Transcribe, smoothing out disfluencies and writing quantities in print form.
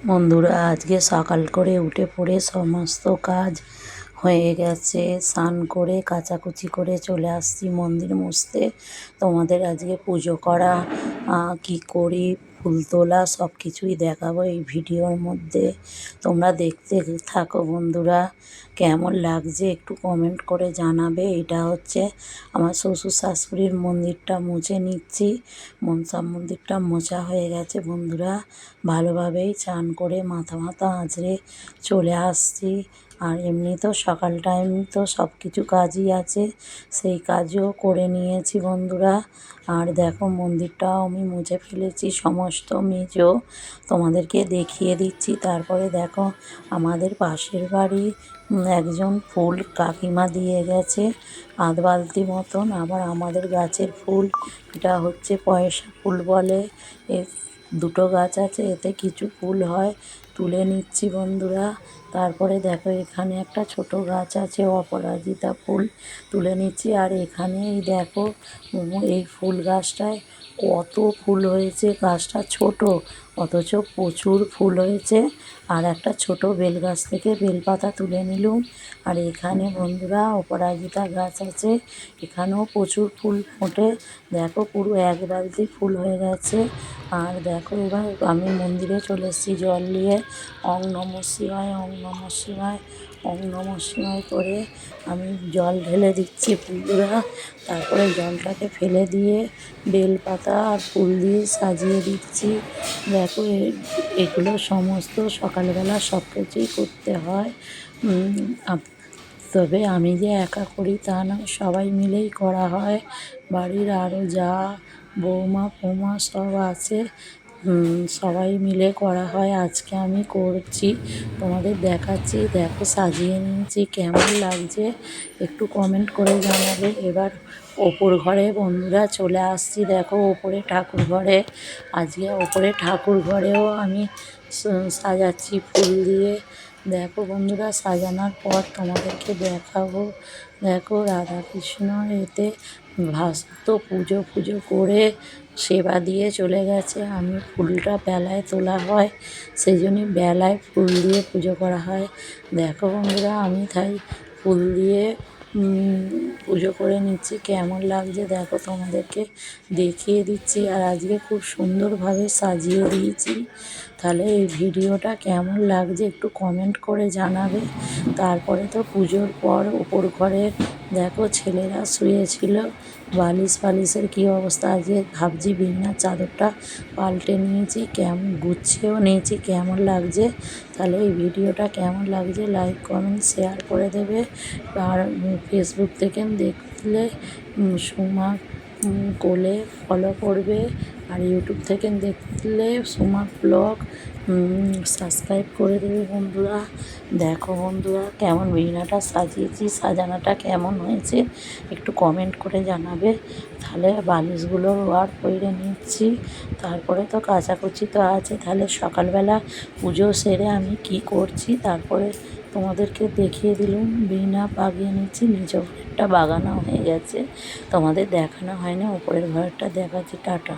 বন্ধুরা, আজকে সকাল করে উঠে পড়ে সমস্ত কাজ হয়ে গেছে। স্নান করে কাচাকুচি করে চলে আসছি মন্দির মুছতে। তোমাদের আজকে পুজো করা কি করি, ফুল তোলা সব কিছুই দেখাবো এই ভিডিওর মধ্যে। তোমরা দেখতে থাকো বন্ধুরা। কেমন লাগছে একটু কমেন্ট করে জানাবে। এটা হচ্ছে আমার শ্বশুর শাশুড়ির মন্দিরটা মুছে নিচ্ছি। মনসা মন্দিরটা মোছা হয়ে গেছে বন্ধুরা। ভালোভাবেই চান করে মাথা আঁচড়ে চলে আসছি। আর এমনি তো সকাল টাইম তো সব কিছু কাজই আছে, সেই কাজও করে নিয়েছি বন্ধুরা। আর দেখো মন্দিরটাও আমি মুছে ফেলেছি সমস্ত মেজো, তোমাদেরকে দেখিয়ে দিচ্ছি। তারপরে দেখো আমাদের পাশের বাড়ি একজন ফুল কাকিমা দিয়ে গেছে আধ বালতি মতন। আবার আমাদের গাছের ফুল, এটা হচ্ছে পয়সা ফুল বলে। দুটো গাছ আছে, এতে কিছু ফুল হয়, তুলে নিচ্ছি বন্ধুরা। তারপরে দেখো এখানে একটা ছোট গাছ আছে অপরাজিতা ফুল, তুলে নিচ্ছি। আর এখানেই দেখো এই ফুল গাছটায় কত ফুল হয়েছে। গাছটা ছোট অথচ প্রচুর ফুল হয়েছে। আর একটা ছোট বেল গাছ থেকে বেলপাতা তুলে নিলুম। আর এখানে বন্ধুরা অপরাজিতা গাছ আছে, এখানেও প্রচুর ফুল ফোটে। দেখো পুরো এক বালতি ফুল হয়ে গেছে। আর দেখো এবার আমি মন্দিরে চলে এসেছি জল নিয়ে। ওং নমঃ শিবায়, ওং নমঃ শিবায়, ওং নমঃ শিবায় করে আমি জল ঢেলে দিচ্ছি বন্ধুরা। তারপরে জলটাকে ফেলে দিয়ে বেলপাতা আর ফুল দিয়ে সাজিয়ে দিচ্ছি। দেখো এগুলো সমস্ত সকালবেলা সব কিছুই করতে হয়। তবে আমি যে একা করি তা না, সবাই মিলেই করা হয়। বাড়ির আরও যা বৌমা ফৌমা সব আছে, সবাই মিলে করা হয়। আজকে আমি করছি, তোমাদের দেখাচ্ছি। দেখো সাজিয়ে নিয়েছি, কেমন লাগছে একটু কমেন্ট করে জানাবে। এবার ওপর ঘরে বন্ধুরা চলে আসছি। দেখো ওপরে ঠাকুর ঘরে, আজকে ওপরে ঠাকুর ঘরেও আমি সাজাচ্ছি ফুল দিয়ে। দেখো বন্ধুরা সাজানোর পর তোমাদেরকে দেখাবো। দেখো রাধাকৃষ্ণ এতে ভাস্ত পুজো করে সেবা দিয়ে চলে গেছে। আমি ফুলটা বেলায় তোলা হয়, সেই জন্যই বেলায় ফুল দিয়ে পুজো করা হয়। দেখো বন্ধুরা আমি তাই ফুল দিয়ে পুজো করে নিচ্ছি। কেমন লাগছে দেখো তোমাদেরকে দেখিয়ে দিচ্ছি। আর আজকে খুব সুন্দরভাবে সাজিয়ে দিয়েছি। তাহলে এই ভিডিওটা কেমন লাগছে একটু কমেন্ট করে জানাবে। তারপরে তো পুজোর পর উপর ঘরে দেখো ছেলেরা শুয়েছিল, বালিশের কী অবস্থা। আজকে ভাবছি বিছানার চাদরটা পাল্টে নিয়েছি, কেমন গুছিয়েও নিয়েছি। কেমন লাগছে তাহলে এই ভিডিওটা কেমন লাগছে লাইক কমেন্ট শেয়ার করে দেবে। আর ফেসবুক থেকে দেখলে সোমা কোলে ফলো করবে। আর ইউটিউব থেকে দেখলে সোমা ব্লগ সাবস্ক্রাইব করে দেবে বন্ধুরা। দেখো বন্ধুরা কেমন বিছানাটা সাজিয়েছি, সাজানোটা কেমন হয়েছে একটু কমেন্ট করে জানাবে। তাহলে বালিশগুলো আর পরে নিচ্ছি। তারপরে তো কাচাকুচি তো আছে। তাহলে সকালবেলা পুজো সেরে আমি কি করছি তারপরে তোমাদেরকে দেখিয়ে দিলাম। বিছানা বাগিয়ে নিচ্ছি, নিচের ঘরেরটা বাগানো হয়ে গেছে, তোমাদের দেখানো হয়নি, উপরের ঘরেরটা দেখাচ্ছি। টাটা।